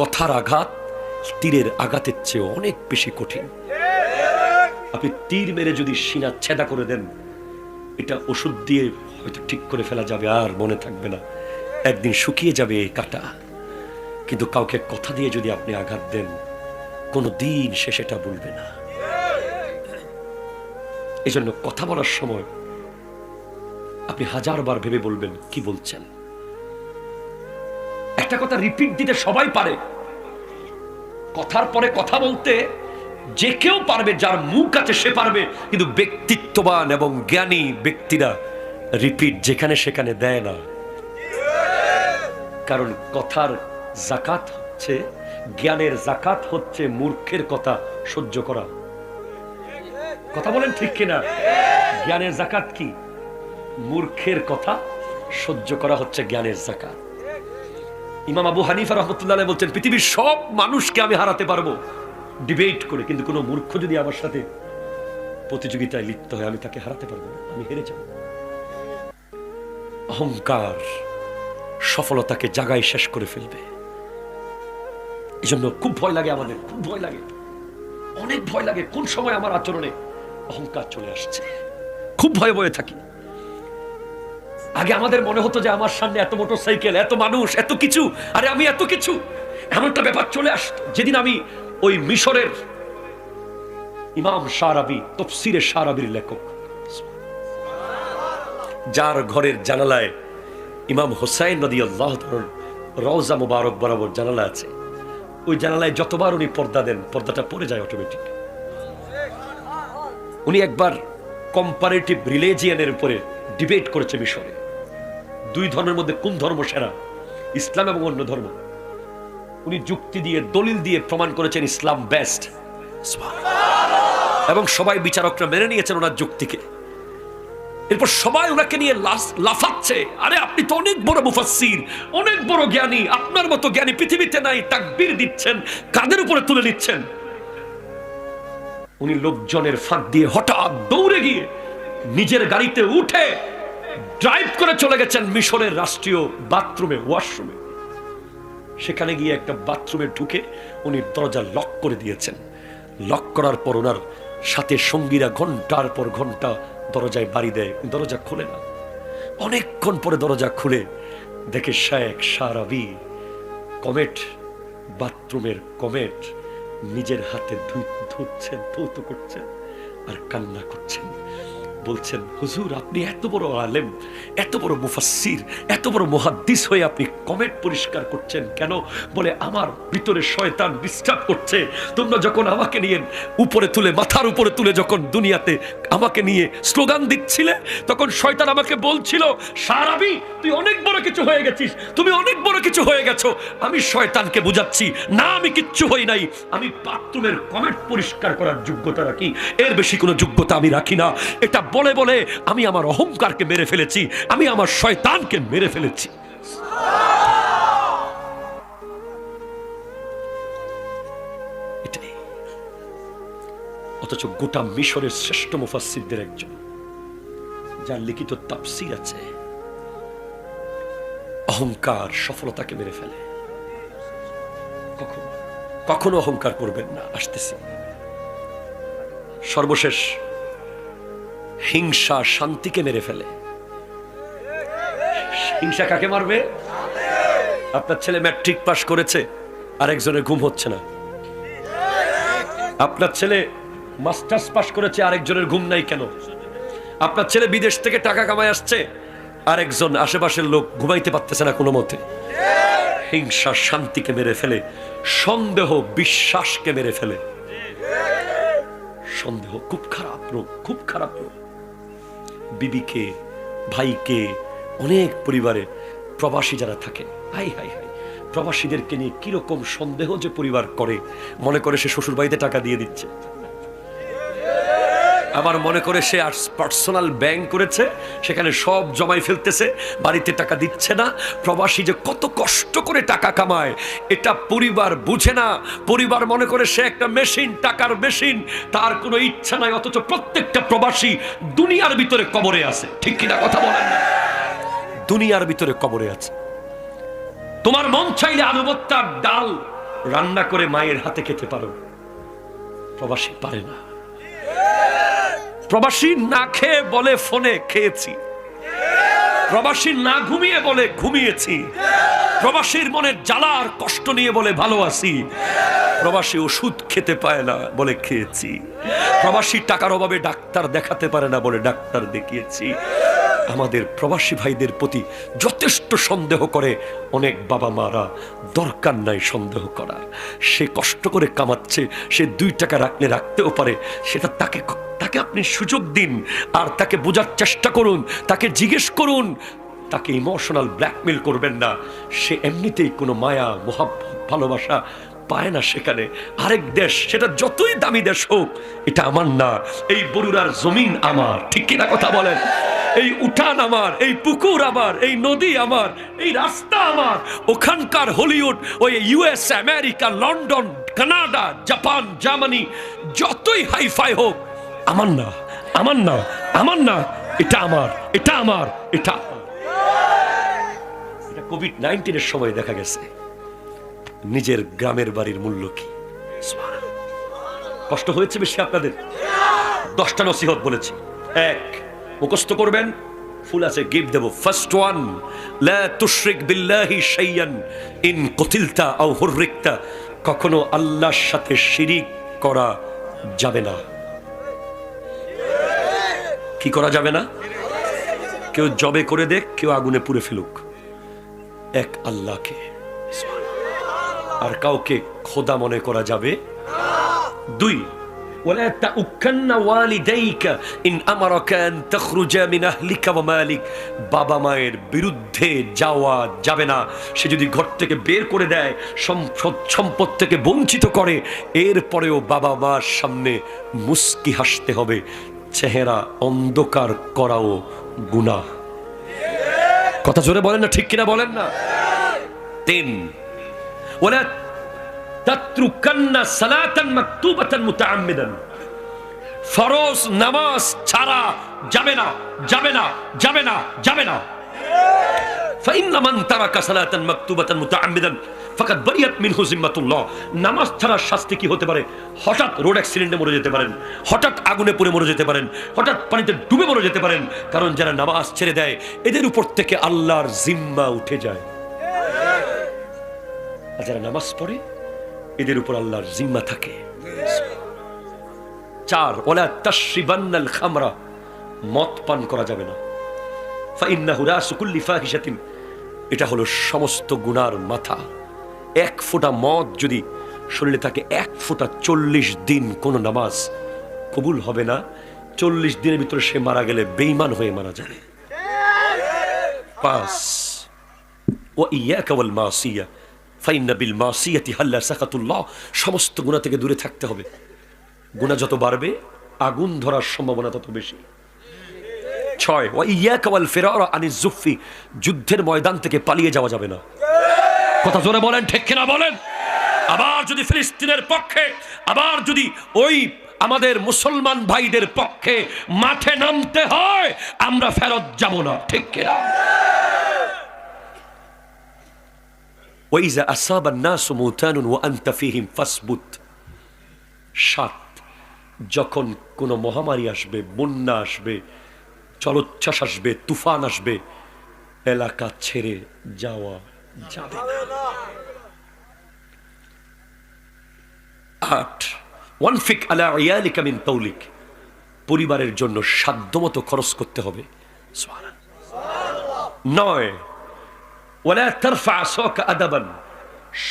কথার আঘাত তীরের আঘাতের চেয়ে অনেক বেশি কঠিন। আপনি তীর মেরে যদি সিনা ছেদা করে দেন, এটা ওষুধ দিয়ে হয়তো ঠিক করে ফেলা যাবে, আর মনে থাকবে না, একদিন শুকিয়ে যাবে এই কাটা। কিন্তু কাউকে কথা দিয়ে যদি আপনি আঘাত দেন, কোনো দিন সে সেটা বলবে না। এই জন্য কথা বলার সময় আপনি 1000 বার ভেবে বলবেন কি বলছেন। একটা কথা রিপিট দিতে সবাই পারে, কথার পরে কথা বলতে যে কেউ পারবে, যার মুখ আছে সে পারবে, কিন্তু ব্যক্তিত্ববান এবং জ্ঞানী ব্যক্তিরা রিপিট যেখানে সেখানে দেয় না। কারণ কথার জাকাত হচ্ছে, জ্ঞানের জাকাত হচ্ছে মূর্খের কথা সহ্য করা। কথা বলেন ঠিক কিনা? জ্ঞানের জাকাত কি? মূর্খের কথা সহ্য করা হচ্ছে জ্ঞানের জাকাত। ইমাম আবু হানিফা রাহমাতুল্লাহ আলাইহি বলছেন, পৃথিবীর সব মানুষকে আমি হারাতে পারবো ডিবেট করে, কিন্তু কোনো মূর্খ যদি আমার সাথে প্রতিযোগিতায় লিপ্ত হয়, আমি তাকে হারাতে পারবো না, আমি হেরে যাব। অহংকার সফলতাকে জায়গায় শেষ করে ফেলবে। এই জন্য খুব ভয় লাগে আমাদের, খুব ভয় লাগে, অনেক ভয় লাগে কোন সময় আমার আচরণে অহংকার চলে আসছে। খুব ভয়ে ভয়ে থাকি। আগে আমাদের মনে হতো যে আমার সামনে এত মোটরসাইকেল, এত মানুষ, এত কিছু, আরে আমি এত কিছু, এমন একটা ব্যাপার চলে আসতো। যেদিন আমি ওই মিশরের ইমাম শারাবি, তাফসীরে শারাবির লেখক, যার ঘরের জানালায় ইমাম হুসাইন রাদিয়াল্লাহু তাআলার রওজা মুবারক বরাবর জানালা আছে, ওই জানালায় যতবার উনি পর্দা দেন, পর্দাটা পড়ে যায় অটোমেটিক। উনি একবার কম্পারেটিভ রিলিজিয়নের উপরে ডিবেট করেছে মিশরে, দুই ধর্মের মধ্যে কোন ধর্ম সেরা, ইসলাম এবং অন্য ধর্ম। উনি যুক্তি দিয়ে, দলিল দিয়ে প্রমাণ করেছেন ইসলাম বেস্ট, এবং সবাই বিচারকরা মেনে নিয়েছেন ওনার যুক্তিকে। এরপর সবাই ওনাকে নিয়ে লাফাচ্ছে, আরে আপনি তো অনেক বড় মুফাসসির, অনেক বড় জ্ঞানী, আপনার মতো জ্ঞানী পৃথিবীতে নাই। তাকবীর দিচ্ছেন, কাদের উপরে তুলে নিচ্ছেন। উনি লোকজনের ফাঁক দিয়ে হঠাৎ দৌড়ে গিয়ে নিজের গাড়িতে উঠে ড্রাইভ করে চলে গেছেন মিশরের রাষ্ট্রীয় বাথরুমে, ওয়াশরুমে। সেখানে গিয়ে একটা বাথরুমে ঢুকে উনি দরজা লক করে দিয়েছেন। লক করার পর ওনার সাথে সঙ্গীরা ঘন্টার পর ঘন্টা দরজায় বাড়ি দেয়, দরজা খুলে না। অনেকক্ষণ পরে দরজা খুলে দেখে শেখ শারাবি কমেট, বাথরুমের কমেট নিজের হাতে ধুচ্ছেন, ধৌত করছেন আর কান্না করছেন। বলছেন, হুজুর আপনি এত বড় আলেম, এত বড় মুফাসসির, এত বড় মুহাদ্দিস হয়ে আপনি কমেট পরিষ্কার করছেন কেন? বলে আমার ভিতরে শয়তান ডিস্টার্ব করছে। তোমরা যখন আমাকে নিয়ে উপরে তুলে, মাথার উপরে তুলে যখন দুনিয়াতে আমাকে নিয়ে স্লোগান দিচ্ছিলে, তখন শয়তান আমাকে বলছিল, শারাবি তুই অনেক বড় কিছু হয়ে গেছিস, তুমি অনেক বড় কিছু হয়ে গেছো। আমি শয়তানকে বুঝাচ্ছি, না আমি কিচ্ছু হই নাই, আমি বাথরুমের কমেট পরিষ্কার করার যোগ্যতা রাখি, এর বেশি কোনো যোগ্যতা আমি রাখি না। এটা বলে বলে আমি আমার অহংকারকে মেরে ফেলেছি, আমি আমার শয়তানকে মেরে ফেলেছি। এটাই। অথচ গোটা মিশরের শ্রেষ্ঠ মুফাসসিরদের একজন, যার লিখিত তাফসীর আছে, অহংকার সফলতাকে মেরে ফেলে। কখনো কখনো অহংকার করবেন না। আসতেছি। সর্বশেষ হিংসা শান্তিকে মেরে ফেলে। হিংসা কাকে মারবে? আপনার ছেলে ম্যাট্রিক পাস করেছে, আরেকজনের ঘুম হচ্ছে না। আপনার ছেলে মাস্টার্স পাস করেছে, আরেকজনের ঘুম নাই কেন? আপনার ছেলে বিদেশ থেকে টাকা কামায় আসছে, আরেকজন আশেপাশের লোক ঘুমাইতে পারতেছে না কোনো মতে। হিংসা শান্তিকে মেরে ফেলে, সন্দেহ বিশ্বাসকে মেরে ফেলে। সন্দেহ খুব খারাপ রোগ, খুব খারাপ রোগ। বিবিকে, ভাইকে, অনেক পরিবারে প্রবাসী যারা থাকে, হাই হাই হাই, প্রবাসীদেরকে নিয়ে কিরকম সন্দেহ যে পরিবার করে। মনে করে সে শ্বশুর বাড়িতে টাকা দিয়ে দিচ্ছে, আবার মনে করে সে পার্সোনাল ব্যাংক করেছে, সেখানে সব জমাই ফেলতেছে, বাড়িতে টাকা দিচ্ছে না। প্রবাসী যে কত কষ্ট করে টাকা কামায় এটা পরিবার বুঝে না। পরিবার মনে করে সে একটা মেশিন, টাকার মেশিন, তার কোনো ইচ্ছা নাই। অথচ প্রত্যেকটা প্রবাসী দুনিয়ার ভিতরে কবরে আছে। ঠিক কিনা কথা বলেন না? দুনিয়ার ভিতরে কবরে আছে। তোমার মন চাইলে আলু ভর্তার ডাল রান্না করে মায়ের হাতে খেতে পারো, প্রবাসী পারে না। প্রবাসী না খেয়ে বলে ফোনে খেয়েছি, প্রবাসী না ঘুমিয়ে বলে ঘুমিয়েছি, প্রবাসীর মনের জ্বালা আর কষ্ট নিয়ে বলে ভালো আছি, প্রবাসী ওষুধ খেতে পায় না বলে খেয়েছি, প্রবাসী টাকার অভাবে ডাক্তার দেখাতে পারে না বলে ডাক্তার দেখিয়েছি। আমাদের প্রবাসী ভাইদের প্রতি যথেষ্ট সন্দেহ করে অনেক বাবা মারা। দরকার নাই সন্দেহ করার। সে কষ্ট করে কামাচ্ছে, সে 2 টাকা রাখলে রাখতেও পারে, সেটা তাকে আপনি সুযোগ দিন, আর তাকে বোঝার চেষ্টা করুন, তাকে জিজ্ঞেস করুন, তাকে ইমোশনাল ব্ল্যাকমেল করবেন না। সে এমনিতেই কোনো মায়া মোহাব্বত ভালোবাসা পায় না সেখানে। আরেক দেশ, সেটা যতই দামি দেশ হোক, এটা আমার না। এই বরুড়ার জমিন আমার, ঠিক কিনা কথা বলেন? এই উঠান আমার, এই পুকুর আমার, এই নদী আমার, এই রাস্তা আমার। ওখানকার হলিউড, ওই US, America, London, Canada, Japan, Germany যতই হাইফাই হোক, আমার না, আমার না, আমার না, এটা আমার, এটা আমার, এটা কোভিড-19 সময় দেখা গেছে নিজের গ্রামের বাড়ির মূল্য কি। কষ্ট হয়েছে বেশি আপনাদের? 10টা নসিহত বলেছি। 1, মুখস্থ করবেন, ফুল আছে গিফট দেব। ফার্স্ট ওয়ান, লা তুশরিক বিল্লাহি শাইয়ান ইন কুতিলতা আও হুররিকতা। কখনো আল্লাহর সাথে শিরিক করা যাবে না। কি করা যাবে না? কেউ জবে করে দেখ, কেউ আগুনে পুড়ে ফেলুক, এক আল্লাহকে আর কাউকে খোদা মনে করা যাবে। 2, ولا تؤكن والديك إن أمرك أن تخرج من أهلك ومالك। বাবা মায়ের বিরুদ্ধে যাওয়া যাবে না। সে যদি ঘর থেকে বের করে দেয়, সম্পদ থেকে বঞ্চিত করে, এরপরেও বাবা মার সামনে মুস্কি হাসতে হবে। চেহারা অন্ধকার করাও গুনাহ। কথা জোরে বলেন না, ঠিক কিনা বলেন না? 3, ولا তাতরুকান্না সালাতান মাকতুবাতান মুতাআম্মিদান। ফরজ নামাজ ছাড়া যাবে না, যাবে না, যাবে না, যাবে না। ফাইন্না মান তারাকা সালাতান মাকতুবাতান মুতাআম্মিদান ফাকাদ বারিয়াত মিনহু জিম্মাতুল্লাহ। নামাজ ছাড়ার শাস্তি কি হতে পারে? হঠাৎ রোড অ্যাক্সিডেন্টে মরে যেতে পারেন, হঠাৎ আগুনে পুড়ে মরে যেতে পারেন, হঠাৎ পানিতে ডুবে মরে যেতে পারেন। কারণ যারা নামাজ ছেড়ে দেয়, এদের উপর থেকে আল্লাহর জিম্মা উঠে যায়। আর যারা নামাজ পড়ে, এদের উপর আল্লাহর জিম্মা থাকে। 4, ওয়ালা তাশরিবান্নাল খামরা। মদ পান করা যাবে না। ফাইন্নাহু রাসু কুল্লি ফাহিশাতিন। এটা হলো সমস্ত গুনার মাথা। 1 ফোঁটা মদ যদি শরীরে থাকে, 1 ফোঁটা 40 দিন কোন নামাজ কবুল হবে না। 40 দিনের ভিতরে সে মারা গেলে বেঈমান হয়ে মারা যাবে। 5, ওয়া ইয়াকা ওয়াল মাসিয়া ফাইন্না বিল মাসিয়াতি হাল্লা সাকাতুল্লাহ। সমস্ত গুনাহ থেকে দূরে থাকতে হবে। গুনাহ যত বাড়বে, আগুন ধরার সম্ভাবনা তত বেশি। 6, ওয়া ইয়াকা ওয়াল ফিরারা আনিজ জুফি। যুদ্ধের ময়দান থেকে পালিয়ে যাওয়া যাবে না। কথা জোরে বলেন, ঠিক কিনা বলেন? আবার যদি ফিলিস্তিনের পক্ষে, আবার যদি ওই আমাদের মুসলমান ভাইদের পক্ষে মাঠে নামতে হয়, আমরা ফেরত যাব না, ঠিক কিনা? وإذا أصاب الناس موتان وأنت فيهم فاثبت। 7, যখন কোনো মহামারী আসবে, বন্যা আসবে, জলোচ্ছ্বাস আসবে, তুফান আসবে, এলাকা ছেড়ে যাওয়া যাবে না। 8, ওয়ানফিক আলা ইয়ালিকা মিন তাওলিক। পরিবারের জন্য সাধ্যমতো খরচ করতে হবে। সুবহানাল্লাহ। 9, ওয়ালা তারফা আসাকা আদাবান।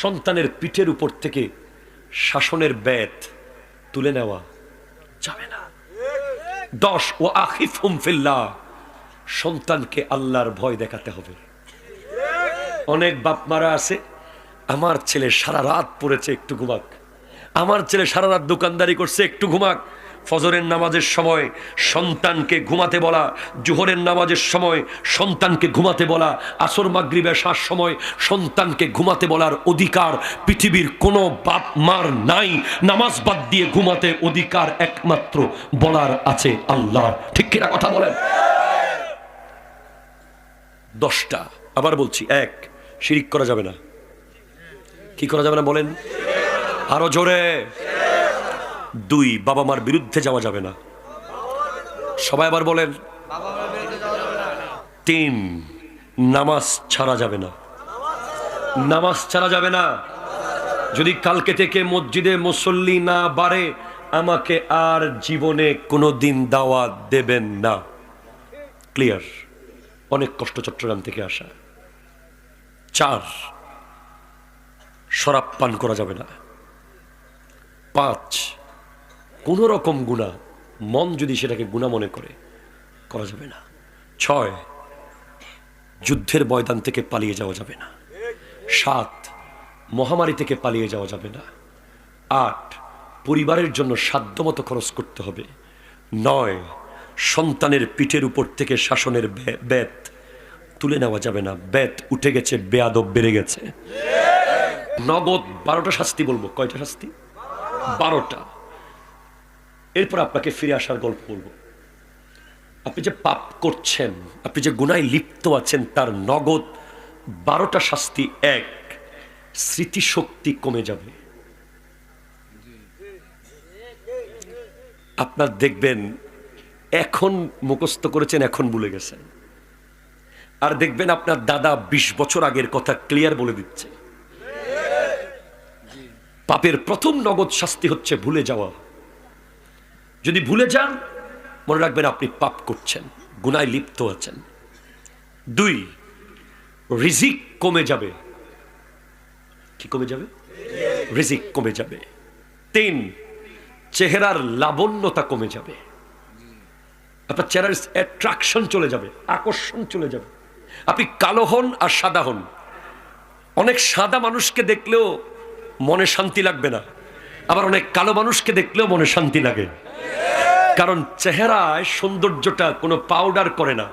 সন্তানের পিঠের উপর থেকে শাসনের বেত তুলে নেওয়া যাবে না। 10, ওয়া আখিফহুম ফিল্লাহ। সন্তানকে আল্লাহর ভয় দেখাতে হবে। অনেক বাপ মারা আছে, আমার ছেলে সারা রাত পড়েছে, একটু ঘুমাক। আমার ছেলে সারা রাত দোকানদারি করছে, একটু ঘুমাক। ফজরের নামাজের সময় সন্তানকে ঘুমাতে বলা, জোহরের নামাজের সময় সন্তানকে ঘুমাতে বলা, আসর মাগরিব এশার সময় সন্তানকে ঘুমাতে বলার অধিকার পৃথিবীর কোনো বাপ মার নাই। নামাজ বাদ দিয়ে ঘুমাতে অধিকার একমাত্র বলার আছে আল্লাহর, ঠিক কিনা কথা বলেন? 10টা আবার বলছি। 1, শিরিক করা যাবে না। কি করা যাবে না বলেন? আরো জোরে। 2, বাবা মার বিরুদ্ধে যাওয়া যাবে না। সবাই আবার বলেন। 3, নামাজ ছাড়া যাবে না। নামাজ ছাড়া যাবে না। যদি কালকে থেকে মসজিদে মুসল্লি না বাড়ে, আমাকে আর জীবনে কোনোদিন দাওয়াত দেবেন না। ক্লিয়ার? অনেক কষ্ট চট্টগ্রাম থেকে আসা। 4, শরাব পান করা যাবে না। 5, কোন রকম গুনাহ, মন যদি সেটাকে গুনাহ মনে করে, করা যাবে না। 6, যুদ্ধের ময়দান থেকে পালিয়ে যাওয়া যাবে না। 7, মহামারী থেকে পালিয়ে যাওয়া যাবে না। 8, পরিবারের জন্য সাধ্যমতো খরচ করতে হবে। 9, সন্তানের পিঠের উপর থেকে শাসনের বেত তুলে নেওয়া যাবে না। বেত উঠে গেছে, বেয়াদব বেড়ে গেছে। নগদ 12টা শাস্তি বলবো। কয়টা শাস্তি? 12টা। এরপর আপনাকে ফিরে আসার গল্প বলবো। আপনি যে পাপ করছেন, আপনি যে গুনায় লিপ্ত আছেন, তার নগদ 12টা শাস্তি। 1, স্মৃতিশক্তি কমে যাবে। আপনার দেখবেন এখন মুখস্থ করেছেন, এখন ভুলে গেছেন। আর দেখবেন আপনার দাদা 20 বছর আগের কথা ক্লিয়ার বলে দিচ্ছে। পাপের প্রথম নগদ শাস্তি হচ্ছে ভুলে যাওয়া। যদি ভুলে যান, মনে রাখবেন আপনি পাপ করছেন, গুনায় লিপ্ত আছেন। 2, রিজিক কমে যাবে। কি কমে যাবে? রিজিক কমে যাবে। 3, চেহারার লাবণ্যতা কমে যাবে। আপনার চেহারার অ্যাট্রাকশন চলে যাবে, আকর্ষণ চলে যাবে। আপনি কালো হন আর সাদা হন, অনেক সাদা মানুষকে দেখলেও মনে শান্তি লাগবে না, আবার অনেক কালো মানুষকে দেখলেও মনে শান্তি লাগে। কারণ চেহারায় সৌন্দর্যটা কোনো পাউডার করে না,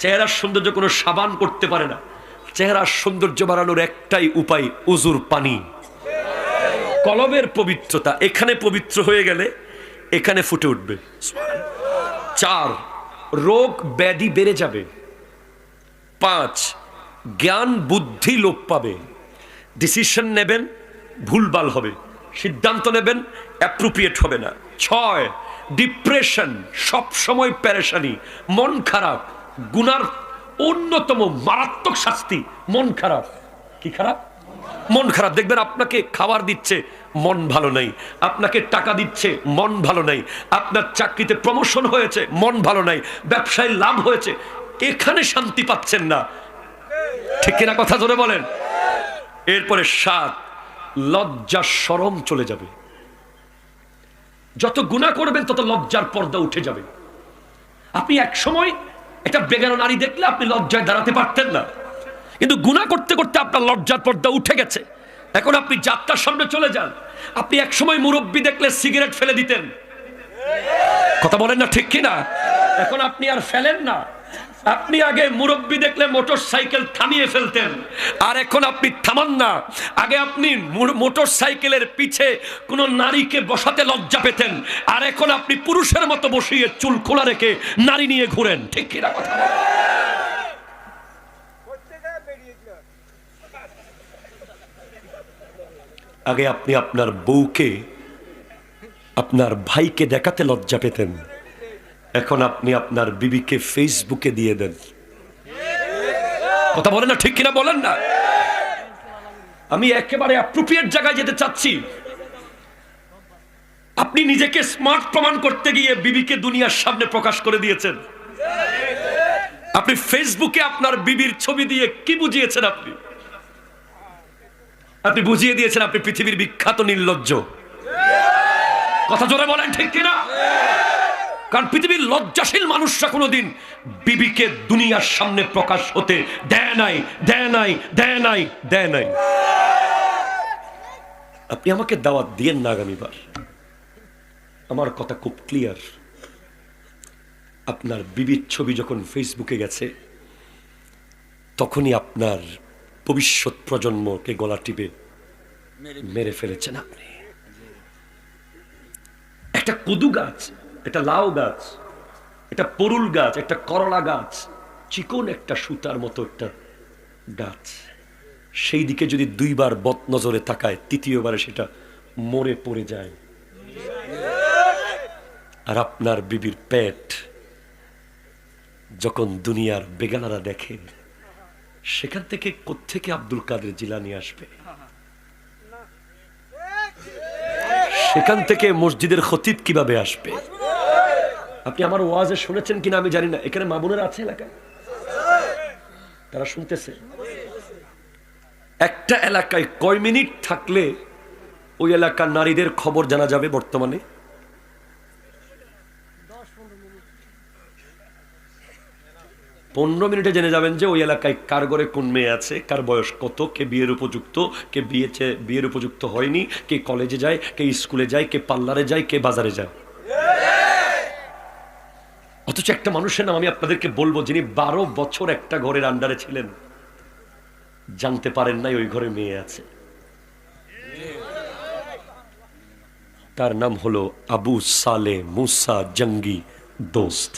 চেহারার সৌন্দর্য কোনো সাবান করতে পারে না। চেহারার সৌন্দর্য বাড়ানোর একটাই উপায়, উজুর পানি, কলবের পবিত্রতা। এখানে পবিত্র হয়ে গেলে এখানে ফুটে উঠবে। 4, রোগ ব্যাধি বেড়ে যাবে। 5, জ্ঞান বুদ্ধি লোপ পাবে। ডিসিশন নেবেন, ভুলভাল হবে। সিদ্ধান্ত নেবেন, অ্যাপ্রোপ্রিয়েট হবে না। 6, ডিপ্রেশন, সব সময় পেরেশানি, মন খারাপ। গুনার অন্যতম মারাত্মক শাস্তি মন খারাপ। কি খারাপ? মন খারাপ। দেখবেন আপনাকে খাবার দিচ্ছে, মন ভালো নাই। আপনাকে টাকা দিচ্ছে, মন ভালো নাই। আপনার চাকরিতে প্রমোশন হয়েছে, মন ভালো নাই। ব্যবসায় লাভ হয়েছে, এখানে শান্তি পাচ্ছেন না। ঠিক কিনা? কথা ধরে বলেন। এরপরে 7, লজ্জা শরম চলে যাবে। যত গুনাহ করবেন তত লজ্জার পর্দা উঠে যাবে। আপনি এক সময় একটা বেগানা নারী দেখলে আপনি লজ্জায় দাঁড়াতে পারতেন না, কিন্তু গুনাহ করতে করতে আপনার লজ্জার পর্দা উঠে গেছে। এখন আপনি যাত্রার সামনে চলে যান, আপনি এক সময় মুরব্বী দেখলে সিগারেট ফেলে দিতেন। কথা বলেন না, ঠিক কিনা? এখন আপনি আর ফেলেন না। আপনি আগে মুরব্বী দেখলে মোটর সাইকেল থামিয়ে ফেলতেন, আর এখন আপনি থামান না। আগে আপনি মোটর সাইকেলের পিছে কোনো নারীকে বসাতে লজ্জা পেতেন, আর এখন আপনি পুরুষের মতো বসিয়ে চুল খোলা রেখে নারী নিয়ে ঘুরেন। ঠিক কিনা কথা? আগে আপনি আপনার বউকে, আপনার ভাইকে দেখাতে লজ্জা পেতেন, এখন আপনি আপনার বিবিকে ফেসবুকে দিয়ে দেন। কথা বলেন না, ঠিক কিনা বলেন না? আমি একেবারে অ্যাপ্রোপ্রিয়েট জায়গায় যেতে চাচ্ছি। আপনি নিজেকে স্মার্ট প্রমাণ করতে গিয়ে বিবিকে দুনিয়ার সামনে প্রকাশ করে দিয়েছেন। আপনি ফেসবুকে আপনার বিবির ছবি দিয়ে কি বুঝিয়েছেন? আপনি বুঝিয়ে দিয়েছেন আপনি পৃথিবীর বিখ্যাত নির্লজ্জ। কথা জোরে বলেন, ঠিক কিনা? কারণ পৃথিবীর লজ্জাশীল মানুষরা কোনোদিন বিবিকে দুনিয়ার সামনে প্রকাশ হতে দেয় নাই, দেয় নাই, দেয় নাই, দেয় নাই। আপনি আমাকে দাওয়াত দিয়েন না আগামীবার। আমার কথা খুব ক্লিয়ার। আপনার বিবির ছবি যখন ফেসবুকে গেছে, তখনই আপনার ভবিষ্যৎ প্রজন্মকে গলা টিপে মেরে ফেলেছেন আপনি। একটা কদু গাছ, একটা লাউ গাছ, একটা পরুল গাছ, একটা করলা গাছ, চিকন একটা সুতার মতো একটা গাছ, সেই দিকে যদি 2 বার বদ নজরে তাকায়, তৃতীয়বারে সেটা মরে পড়ে যায়, আর আপনার বিবির পেট যখন দুনিয়ার বেগানারা দেখে, সেখান থেকে কোত্থেকে আব্দুল কাদের জিলানী আসবে? সেখান থেকে মসজিদের খতিব কিভাবে আসবে? আপনি আমার ওয়াজে শুনেছেন কিনা আমি জানি না, এখানে মা বোনেরা আছে এলাকায়, তারা শুনতেছে। একটা এলাকায় কয় মিনিট থাকলে ওই এলাকার নারীদের খবর জানা যাবে? বর্তমানে 15 মিনিটে জেনে যাবেন যে ওই এলাকায় কার ঘরে কোন মেয়ে আছে, কার বয়স কত, কে বিয়ের উপযুক্ত, কে বিয়ের উপযুক্ত হয়নি, কে কলেজে যায়, কে স্কুলে যায়, কে পার্লারে যায়, কে বাজারে যায়। অথচ একটা মানুষের নাম আমি আপনাদেরকে বলবো, যিনি 12 বছর একটা ঘরের আন্ডারে ছিলেন, জানতে পারেন নাই ওই ঘরে মেয়ে আছে। তার নাম হলো আবু সালে মুসা জঙ্গি দোস্ত,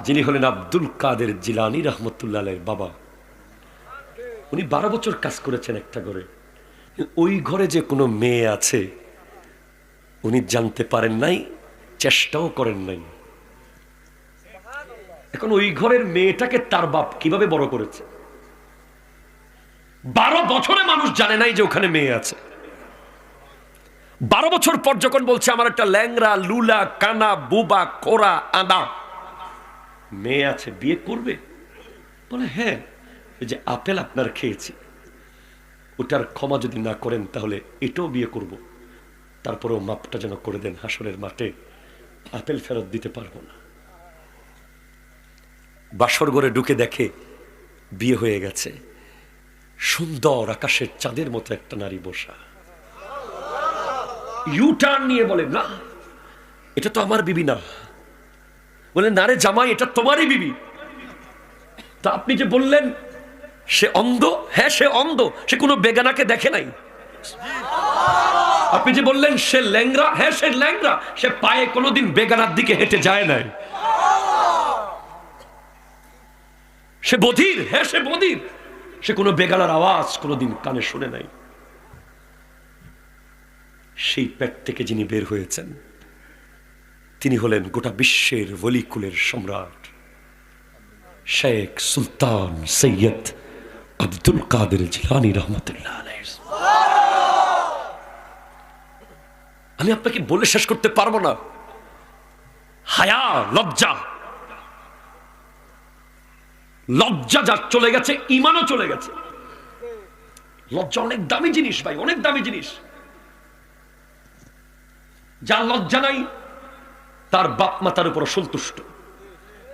যিনি হলেন আব্দুল কাদের জিলানী রহমতুল্লাহ আলাইহির বাবা। উনি 12 বছর কাজ করেছেন একটা ঘরে, ওই ঘরে যে কোনো মেয়ে আছে উনি জানতে পারেন নাই, চেষ্টাও করেন নাই। এখন ওই ঘরের মেয়েটাকে তার বাপ কিভাবে বড় করেছে? 12 বছরে মানুষ জানে নাই যে ওখানে মেয়ে আছে। 12 বছর পর যখন বলছে আমার একটা ল্যাংরা লুলা কানা বুবা কোরা আদা মেয়ে আছে, বিয়ে করবে? বলে হ্যাঁ, এই যে আপেল আপনার খেয়েছি, ওটার ক্ষমা যদি না করেন তাহলে এটাও বিয়ে করব, তারপরেও মাপটা যেন করে দেন, হাসরের মাঠে আপেল ফেরত দিতে পারবো না। বাসর ঘরে ঢুকে দেখে বিয়ে হয়ে গেছে, সুন্দর আকাশের চাঁদের মতো একটা নারী বসা। ইউটার্ন নিয়ে বলে না, এটা তো আমার বিবি না। বলে না রে জামাই, এটা তোমারই বিবি। তা আপনি যে বললেন সে অন্ধ, হ্যাঁ সে অন্ধ, সে কোনো বেগানাকে দেখে নাই। আপনি যে বললেন সে ল্যাংরা, হ্যাঁ সে ল্যাংরা, সে পায়ে কোনোদিন বেগানার দিকে হেঁটে যায় নাই। সে বধির, হ্যাঁ সে বধির, সে কোনো বেগানার আওয়াজ কোনোদিন কানে শুনে নাই। সেই পেট থেকে যিনি বের হয়েছেন তিনি হলেন গোটা বিশ্বের ওলিকুলের সম্রাট শেখ সুলতান সৈয়দ আব্দুল কাদের জিলানী রহমতুল্লাহ আলাইহি। আমি আপনাকে বলে শেষ করতে পারবো না। হায়া, লজ্জা, লজ্জা যার চলে গেছে, ঈমানও চলে গেছে। লজ্জা অনেক দামি জিনিস ভাই, অনেক দামি জিনিস। যার লজ্জা নাই তার বাপ মা তার উপর অসন্তুষ্ট,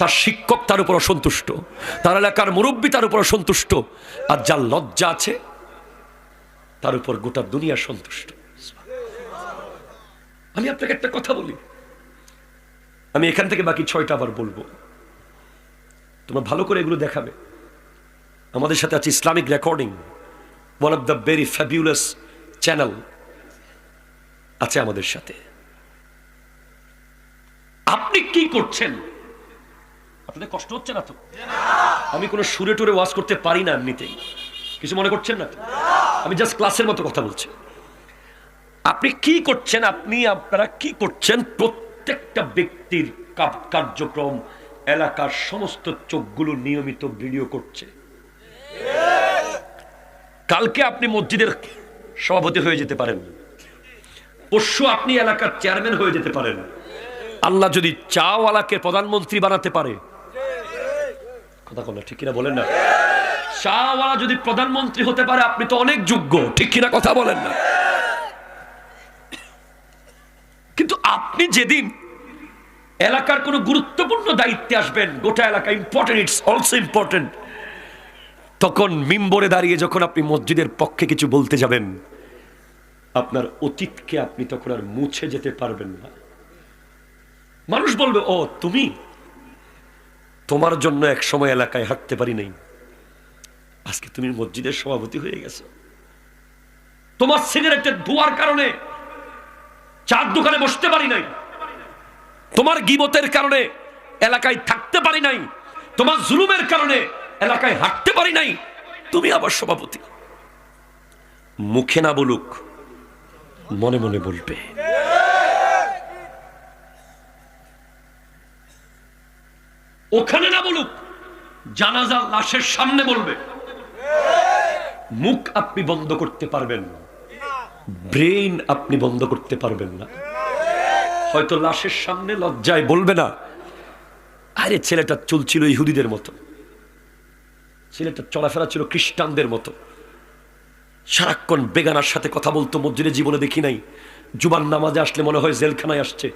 তার শিক্ষক তার উপর অসন্তুষ্ট, তার এলাকার মুরব্বী তার উপর অসন্তুষ্ট। আর যার লজ্জা আছে তার উপর গোটা দুনিয়া সন্তুষ্ট। আমি আপনাকে একটা কথা বলি, আমি এখান থেকে বাকি 6টা আবার বলবো, তোমরা ভালো করে এগুলো দেখাবে। আমাদের সাথে আছে Islamic recording, one of the very fabulous channel আছে আমাদের সাথে। আপনি কি করছেন? আপনাদের কষ্ট হচ্ছে না তো? আমি কোনো সুরে টুরে ওয়াজ করতে পারি না, এমনিতেই কিছু মনে করছেন না? আমি জাস্ট ক্লাসের মতো কথা বলছি। আপনি কি করছেন, আপনারা কি করছেন? প্রত্যেকটা ব্যক্তির কার্যক্রম এলাকার সমস্ত চোখগুলো নিয়মিত ভিডিও করছে। কালকে আপনি মসজিদের সভাপতি হয়ে যেতে পারেন, পরশু আপনি এলাকার চেয়ারম্যান হয়ে যেতে পারেন। আল্লাহ যদি চাওয়ালাকে প্রধানমন্ত্রী বানাতে পারে, কথা বলেন ঠিক কিনা বলেন না? চাওয়ালা যদি প্রধানমন্ত্রী হতে পারে আপনি তো অনেক যোগ্য, ঠিক কিনা কথা বলেন না? কিন্তু আপনি যেদিন এলাকার কোন গুরুত্বপূর্ণ দায়িত্বে আসবেন, গোটা এলাকা ইম্পর্টেন্ট, ইটস অলসো ইম্পর্টেন্ট, তখন মিম্বরে দাঁড়িয়ে যখন আপনি মসজিদের পক্ষে কিছু বলতে যাবেন, আপনার অতীতকে আপনি তখন আর মুছে যেতে পারবেন না। মানুষ বলবে ও তুমি, তোমার জন্য এক সময় এলাকায় হাঁটতে পারি নাই, আজকে তুমি মসজিদের সভাপতি হয়ে গেছো। তোমার সিগারেটের ধোঁয়ার কারণে চার দোকানে বসতে পারি নাই, তোমার গীবতের কারণে এলাকায় থাকতে পারি নাই, তোমার জুলুমের কারণে এলাকায় হাঁটতে পারি নাই, তুমি আবার সভাপতি। মুখে না বলুক, মনে মনে বলবে। ওখানে না বলুক, জানাজা লাশের সামনে বলবে। মুখ আপনি বন্ধ করতে পারবেন না, ব্রেইন আপনি বন্ধ করতে পারবেন না। হয়তো লাশের সামনে লজ্জায় বলবে না, আরে ছেলেটা চলছিল ইহুদিদের মতো, ছেলেটা চলাফেরা ছিল খ্রিস্টানদের মতো, সারাক্ষণ বেগানার সাথে কথা বলতো, মসজিদে জীবনে দেখি নাই, জুমার নামাজে আসলে মনে হয় জেলখানায় আসছে,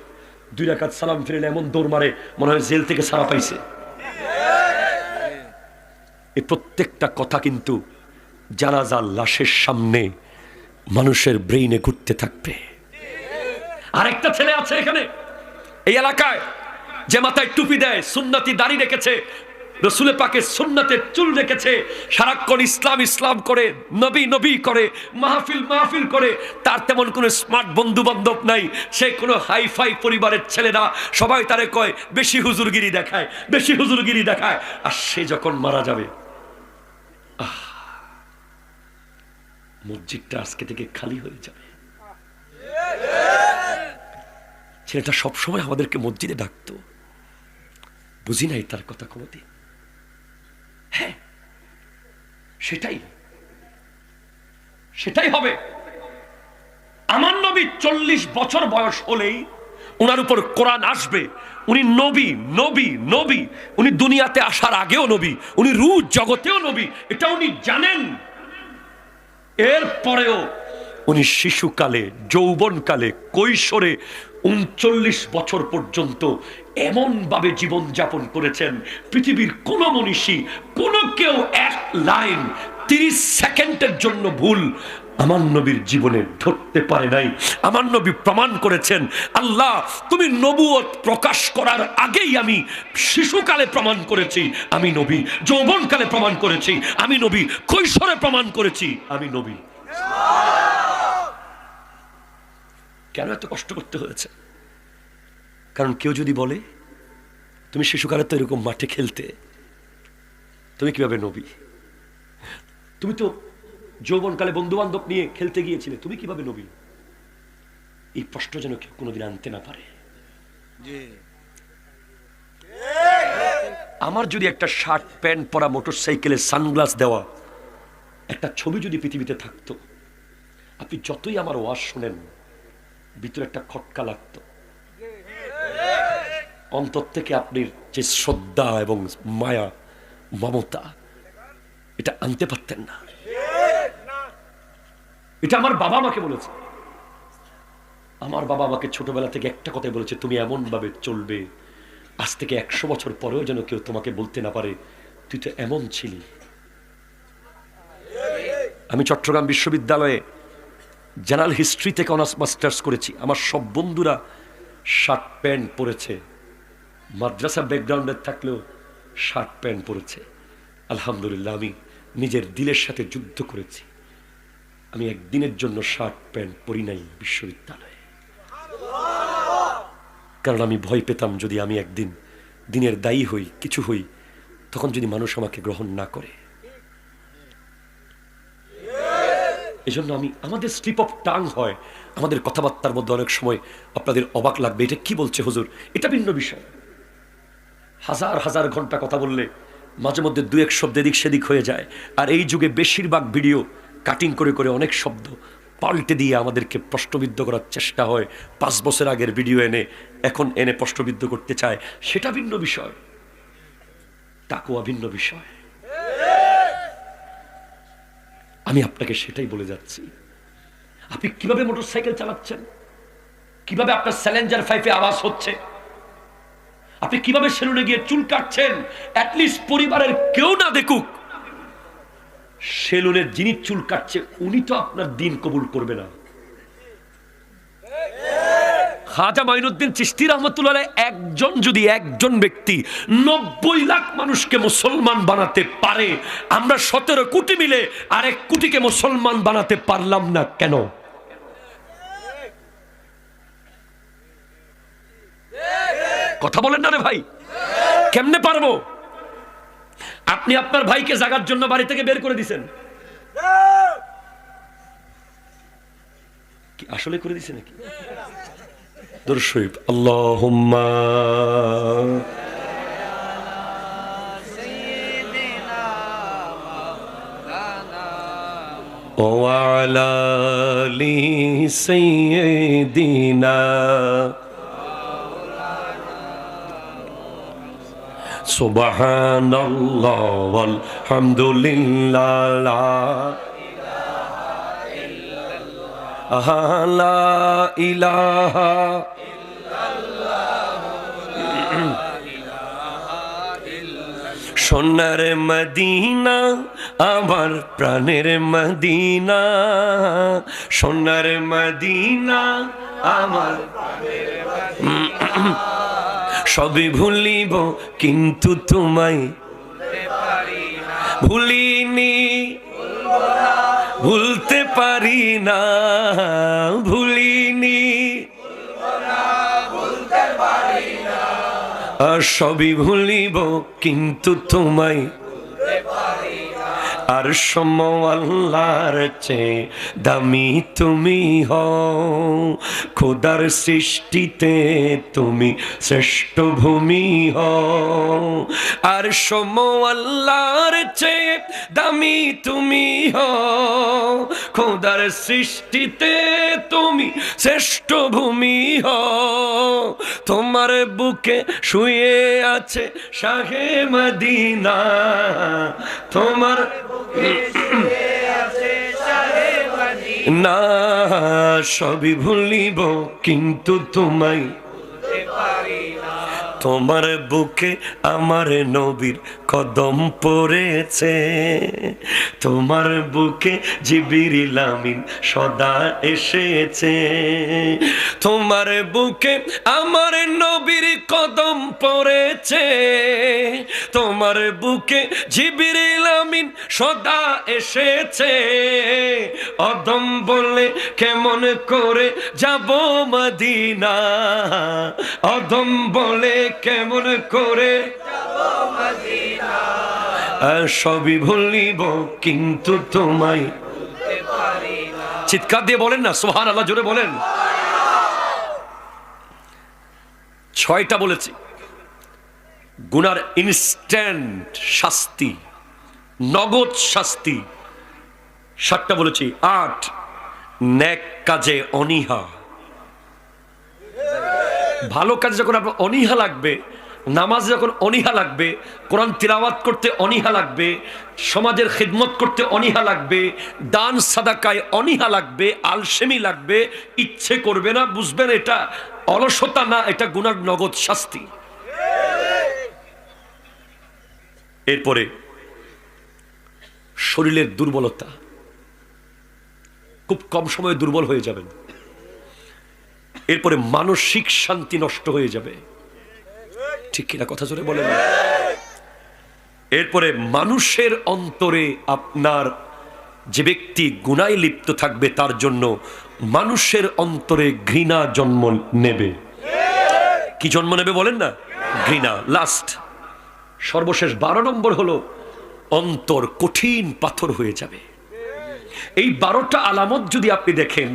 2 রাকাত সালাম ফিরলে এমন দৌড় মারে মনে হয় জেল থেকে ছাড়া পাইছে। এই প্রত্যেকটা কথা কিন্তু জানাজা লাশের সামনে মানুষের ব্রেইনে ঘুরতে থাকবে। আরেকটা ছেলে আছে এখানে এই এলাকায়, যে মাথায় টুপি দেয়, সুন্নতি দাড়ি রেখেছে, রসুল পাকের সুন্নতের চুল রেখেছে, সারাক্ষণ ইসলাম ইসলাম করে, নবী নবী করে, মাহফিল মাহফিল করে। তার তেমন কোনো স্মার্ট বন্ধু বান্ধব নাই, সে কোনো হাইফাই পরিবারের ছেলে না। সবাই তারে কয় বেশি হুজুরগিরি দেখায়, বেশি হুজুরগিরি দেখায়। আর সে যখন মারা যাবে, মসজিদটা আজকে থেকে খালি হয়ে যাবে। ছেলেটা সবসময় আমাদেরকে মসজিদে ডাকতো, বুঝি নাই তার কথা কোনোদিন। হ্যাঁ, সেটাই সেটাই হবে। আমার নবী 40 বছর বয়স হলেই ওনার উপর কোরআন আসবে। উনি নবী নবী নবী, উনি দুনিয়াতে আসার আগেও নবী, উনি রূহ জগতেও নবী, এটা উনি জানেন। এরপরেও উনি শিশুকালে, যৌবনকালে, কৈশোরে 39 বছর পর্যন্ত এমন ভাবে জীবন যাপন করেছেন, পৃথিবীর কোন মনীষী, কোন কেউ 1 লাইন 30 সেকেন্ডের জন্য ভুল আমার নবীর জীবনে ধরতে পারে নাই। আমার নবী প্রমাণ করেছেন, আল্লাহ তুমি নবুয়ত প্রকাশ করার আগেই আমি শিশুকালে প্রমাণ করেছি আমি নবী, যৌবনকালে প্রমাণ করেছি আমি নবী, কৈশোরে প্রমাণ করেছি আমি নবী। কেন এত কষ্ট করতে হয়েছে? কারণ কেউ যদি বলে তুমি শিশুকালে তো এরকম মাঠে খেলতে, তুমি কিভাবে নবী? তুমি তো যৌবনকালে বন্ধু বান্ধব নিয়ে খেলতে গিয়েছিলে, তুমি কিভাবে নবী? এই প্রশ্ন যেন কেউ কোনোদিন আনতে না পারে। আমার যদি একটা শার্ট প্যান্ট পরা, মোটরসাইকেলে সানগ্লাস দেওয়া একটা ছবি যদি পৃথিবীতে থাকতো, আপনি যতই আমার ওয়াজ শোনেন ভিতরে একটা খটকা লাগতো, অন্তর থেকে আপনি যে শ্রদ্ধা এবং মায়া মমতা এটা আনতে পারতেন না। এটা আমার বাবা আমাকে বলেছে। আমার বাবা আমাকে ছোটবেলা থেকে একটা কথাই বলেছে, তুমি এমন ভাবে চলবে আজ থেকে 100 বছর পরেও যেন কেউ তোমাকে বলতে না পারে তুই তো এমন ছিলি। আমি চট্টগ্রাম বিশ্ববিদ্যালয়ে জেনারেল হিস্ট্রি থেকে অনার্স মাস্টার্স করেছি। আমার সব বন্ধুরা শার্ট প্যান্ট পরেছে, মাদ্রাসা ব্যাকগ্রাউন্ডের থাকলেও শার্ট প্যান্ট পরেছে। আলহামদুলিল্লাহ, আমি নিজের দিলের সাথে যুদ্ধ করেছি। আমি একদিনের জন্য শার্ট প্যান্ট পরি নাই বিশ্ববিদ্যালয়ে, কারণ আমি ভয় পেতাম যদি আমি একদিন দিনের দায়ী হই, কিছু হই, তখন যদি মানুষ আমাকে গ্রহণ না করে। এজন্য আমাদের স্লিপ অফ টাং হয়, আমাদের কথাবার্তার মধ্যে অনেক সময় আপনাদের অবাক লাগবে, এটা কি বলছে হুজুর, এটা ভিন্ন বিষয়। হাজার হাজার ঘন্টা কথা বললে মাঝে মধ্যে 2-1 শব্দ এদিক সেদিক হয়ে যায়। আর এই যুগে বেশিরভাগ ভিডিও কাটিং করে করে অনেক শব্দ পাল্টে দিয়ে আমাদেরকে প্রশ্নবিদ্ধ করার চেষ্টা হয়। 5 বছর আগের ভিডিও এখন এনে প্রশ্নবিদ্ধ করতে চায়, সেটা ভিন্ন বিষয়। তাকওয়া ভিন্ন বিষয়। আমি আপনাকে সেটাই বলে যাচ্ছি। আপনি কিভাবে মোটরসাইকেল চালাচ্ছেন, কিভাবে আপনার চ্যালেঞ্জার 5-এ আওয়াজ হচ্ছে, আপনি কিভাবে সেলুনে গিয়ে চুল কাটছেন, অ্যাটলিস্ট পরিবারের কেউ না দেখুক। সেলুনের যিনি চুল কাটছে উনি তো আপনার দিন কবুল করবে না। খাজা মাইনুদ্দিন চিশতি রহমতুল্লাহ একজন ব্যক্তি 90 লাখ মানুষকে মুসলমান বানাতে পারে, আমরা 17 কোটি মিলে আরেক কোটিকে মুসলমান বানাতে পারলাম না কেন? কথা বলেন না রে ভাই, কেমনে পারবো? আপনি আপনার ভাইকে জাগার জন্য বাড়ি থেকে বের করে দিয়েছেন, কি আসলে করে দিছে নাকি? দরুদ শরীফ, আল্লাহুম্মা ওয়া আলা আলি সাইয়্যিদিনা সুবহানাল্লাহ ওয়াল হামদুলিল্লাহ লা ইলাহা সোনার মদিনা আমার প্রাণের মদিনা, সোনার মদিনা আমার সবই ভুলিব কিন্তু তোমায় ভুলিনি, ভুলতে পারি না, ভুলিনি, আর সবই ভুলিব কিন্তু তোমায় আর সম আল্লাহর চেয়ে দামি তুমি হও, খোদার সৃষ্টিতে তুমি শ্রেষ্ঠ ভূমি হও, আর সম আল্লাহর চেয়ে দামি তুমি হও, খোদার সৃষ্টিতে তুমি শ্রেষ্ঠ ভূমি হও, তোমার বুকে শুয়ে আছে শাহে মদিনা, তোমার না সবই ভুলিব কিন্তু তোমায় তোমার বুকে আমার নবীর কদম পড়েছে, তোমার বুকে জিবরিল আমিন সদা এসেছে, তোমার বুকে আমার নবীর কদম পড়েছে, তোমার বুকে জিবরিল আমিন সদা এসেছে, অদম বলে কেমন করে যাব মদিনা, অদম বলে কেমন করে সবই ভুলিব কিন্তু তোমায় চিৎকার দিয়ে বলেন না সুবহানাল্লাহ, জোরে বলেন। 6টা বলেছি গুনার ইনস্ট্যান্ট শাস্তি, নগদ শাস্তি। 7টা বলেছি। 8 নেক কাজে অনীহা, ভালো কাজে যখন আপনার অনীহা লাগবে, নামাজে যখন অনীহা লাগবে, কোরআন তিলাওয়াত করতে অনীহা লাগবে, সমাজের খিদমত করতে অনীহা লাগবে, দান সাদাকায় অনীহা লাগবে, আলসেমি লাগবে, ইচ্ছে করবে না, বুঝবেন এটা অলসতা না, এটা গুনার নগদ শাস্তি। এরপরে শরীরের দুর্বলতা, খুব কম সময়ে দুর্বল হয়ে যাবেন। এরপরে মানসিক শান্তি নষ্ট হয়ে যাবে, ঠিক কিনা কথা জোরে বলেন। এরপরে মানুষের অন্তরে আপনার যে ব্যক্তি গুনায় লিপ্ত থাকবে তার জন্য মানুষের অন্তরে ঘৃণা জন্ম নেবে। কি জন্ম নেবে বলেন না? ঘৃণা। লাস্ট সর্বশেষ 12 নম্বর হলো অন্তর কঠিন পাথর হয়ে যাবে। এই 12টা আলামত যদি আপনি দেখেন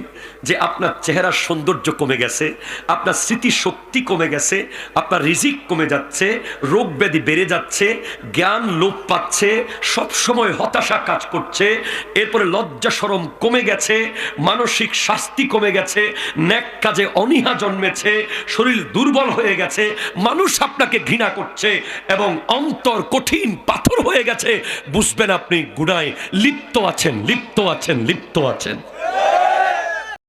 যে আপনার চেহারার সৌন্দর্য কমে গেছে, আপনার স্মৃতি শক্তি কমে গেছে, আপনার রিজিক কমে যাচ্ছে, রোগ ব্যাধি বেড়ে যাচ্ছে, জ্ঞান লোপ পাচ্ছে, সবসময় হতাশা কাজ করছে, এরপরে লজ্জা শরম কমে গেছে, মানসিক শাস্তি কমে গেছে, নেক কাজে অনীহা জন্মেছে, শরীর দুর্বল হয়ে গেছে, মানুষ আপনাকে ঘৃণা করছে এবং অন্তর কঠিন পাথর হয়ে গেছে, বুঝবেন আপনি গুনায় লিপ্ত আছেন, লিপ্ত আছেন, লিপ্ত আছেন।